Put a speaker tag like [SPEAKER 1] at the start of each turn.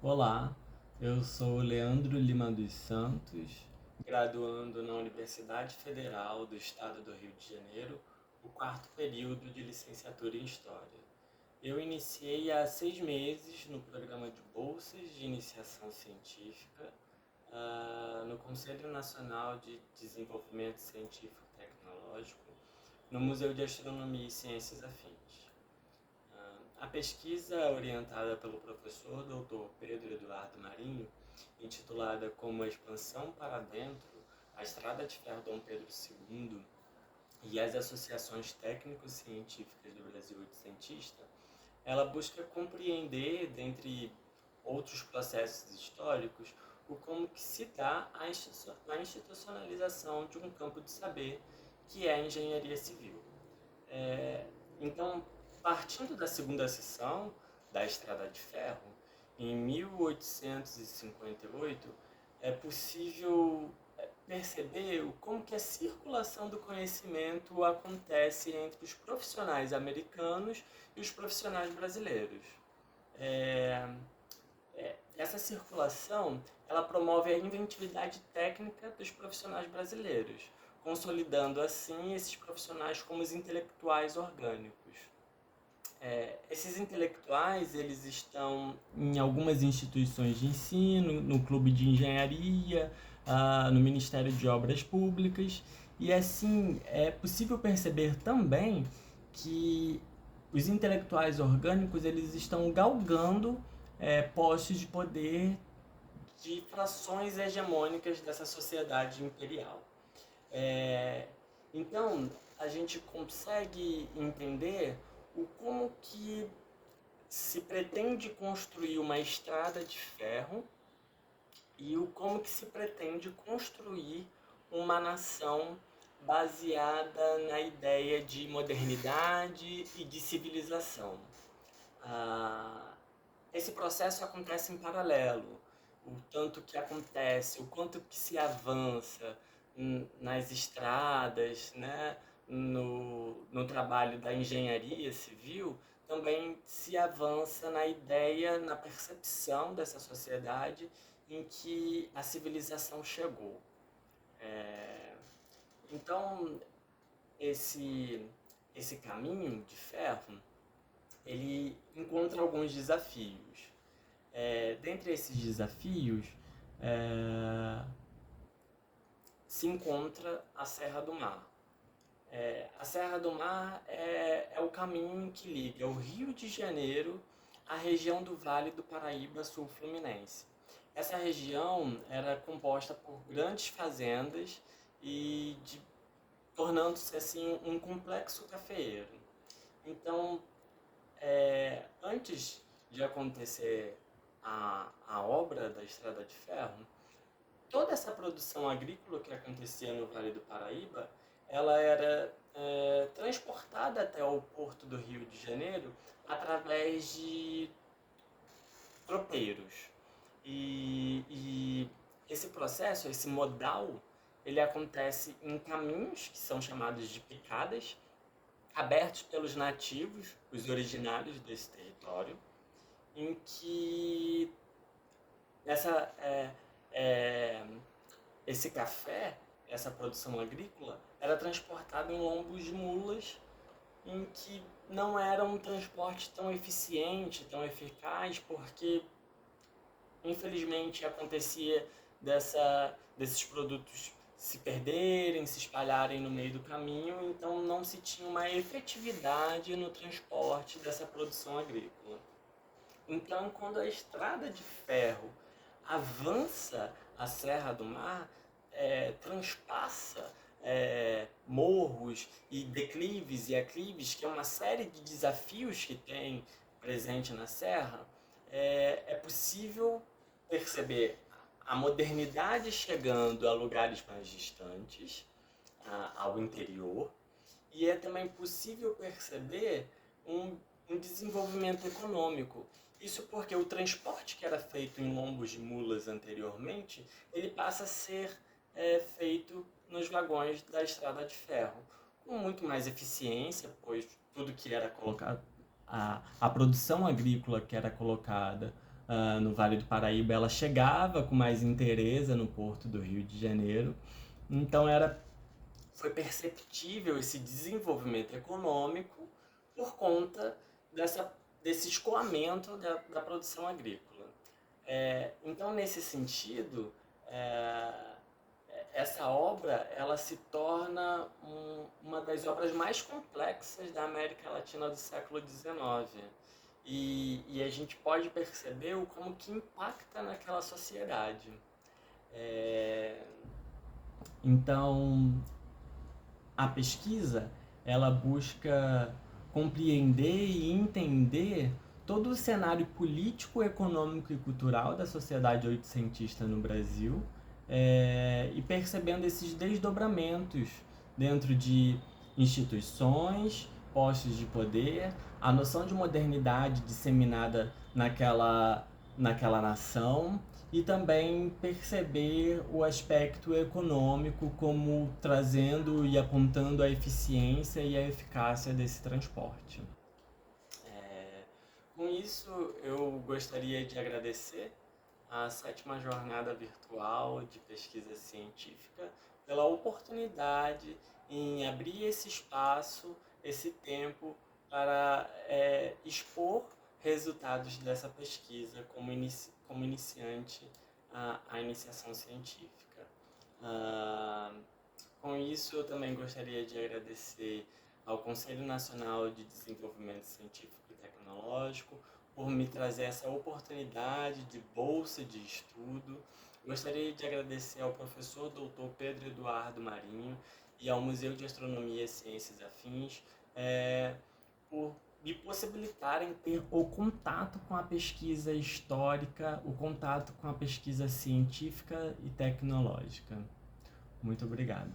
[SPEAKER 1] Olá, eu sou Leandro Lima dos Santos, graduando na Universidade Federal do Estado do Rio de Janeiro, o quarto período de licenciatura em História. Eu iniciei há 6 meses no programa de bolsas de iniciação científica no Conselho Nacional de Desenvolvimento Científico e Tecnológico, no Museu de Astronomia e Ciências Afins. A pesquisa orientada pelo professor Dr. Pedro Eduardo Marinho, intitulada Como a Expansão para Dentro, a Estrada de Ferro Dom Pedro II e as Associações Técnico-Científicas do Brasil Oitocentista, ela busca compreender, dentre outros processos históricos, o como que se dá a institucionalização de um campo de saber que é a engenharia civil. Então, partindo da segunda seção da Estrada de Ferro, em 1858, é possível perceber como que a circulação do conhecimento acontece entre os profissionais americanos e os profissionais brasileiros. É, Essa circulação ela promove a inventividade técnica dos profissionais brasileiros, consolidando assim esses profissionais como os intelectuais orgânicos. Esses intelectuais eles estão em algumas instituições de ensino, no clube de engenharia, no Ministério de Obras Públicas, e assim é possível perceber também que os intelectuais orgânicos eles estão galgando postos de poder de frações hegemônicas dessa sociedade imperial. É, então, a gente consegue entender o como que se pretende construir uma estrada de ferro e o como que se pretende construir uma nação baseada na ideia de modernidade e de civilização. Ah, Esse processo acontece em paralelo. O tanto que acontece, o quanto que se avança nas estradas, né, no trabalho da engenharia civil, também se avança na ideia, na percepção dessa sociedade em que a civilização chegou. É, então, esse, esse caminho de ferro, ele encontra alguns desafios. Dentre esses desafios, é, se encontra a Serra do Mar. A Serra do Mar é o caminho que liga o Rio de Janeiro à região do Vale do Paraíba Sul Fluminense. Essa região era composta por grandes fazendas e tornando-se assim um complexo cafeeiro. Então, antes de acontecer a obra da Estrada de Ferro, toda essa produção agrícola que acontecia no Vale do Paraíba, ela era transportada até o porto do Rio de Janeiro através de tropeiros. E esse processo, esse modal, ele acontece em caminhos que são chamados de picadas, abertos pelos nativos, os originários desse território, em que essa, é, esse café, essa produção agrícola, era transportada em lombos de mulas, em que não era um transporte tão eficiente, tão eficaz, porque infelizmente acontecia desses produtos se perderem, se espalharem no meio do caminho, então não se tinha uma efetividade no transporte dessa produção agrícola. Então, quando a estrada de ferro avança a Serra do Mar, transpassa morros e declives e aclives, que é uma série de desafios que tem presente na Serra, é possível perceber a modernidade chegando a lugares mais distantes, ao interior, e é também possível perceber um desenvolvimento econômico. Isso porque o transporte que era feito em lombos de mulas anteriormente, ele passa a ser feito nos vagões da estrada de ferro, com muito mais eficiência, pois tudo que era colocado, a produção agrícola que era colocada no Vale do Paraíba, ela chegava com mais interesse no porto do Rio de Janeiro. Então foi perceptível esse desenvolvimento econômico por conta desse escoamento da produção agrícola. Então, nesse sentido, essa obra ela se torna uma das obras mais complexas da América Latina do século XIX. E a gente pode perceber como que impacta naquela sociedade. Então, a pesquisa ela busca compreender e entender todo o cenário político, econômico e cultural da sociedade oitocentista no Brasil, e percebendo esses desdobramentos dentro de instituições, postos de poder, a noção de modernidade disseminada naquela nação, e também perceber o aspecto econômico como trazendo e apontando a eficiência e a eficácia desse transporte. Com isso, eu gostaria de agradecer a 7ª Jornada Virtual de Pesquisa Científica pela oportunidade em abrir esse espaço, esse tempo para expor resultados dessa pesquisa como iniciante a iniciação científica. Com isso, eu também gostaria de agradecer ao Conselho Nacional de Desenvolvimento Científico e Tecnológico por me trazer essa oportunidade de bolsa de estudo. Gostaria de agradecer ao professor Dr. Pedro Eduardo Marinho e ao Museu de Astronomia e Ciências Afins por me possibilitarem ter o contato com a pesquisa histórica, o contato com a pesquisa científica e tecnológica. Muito obrigado.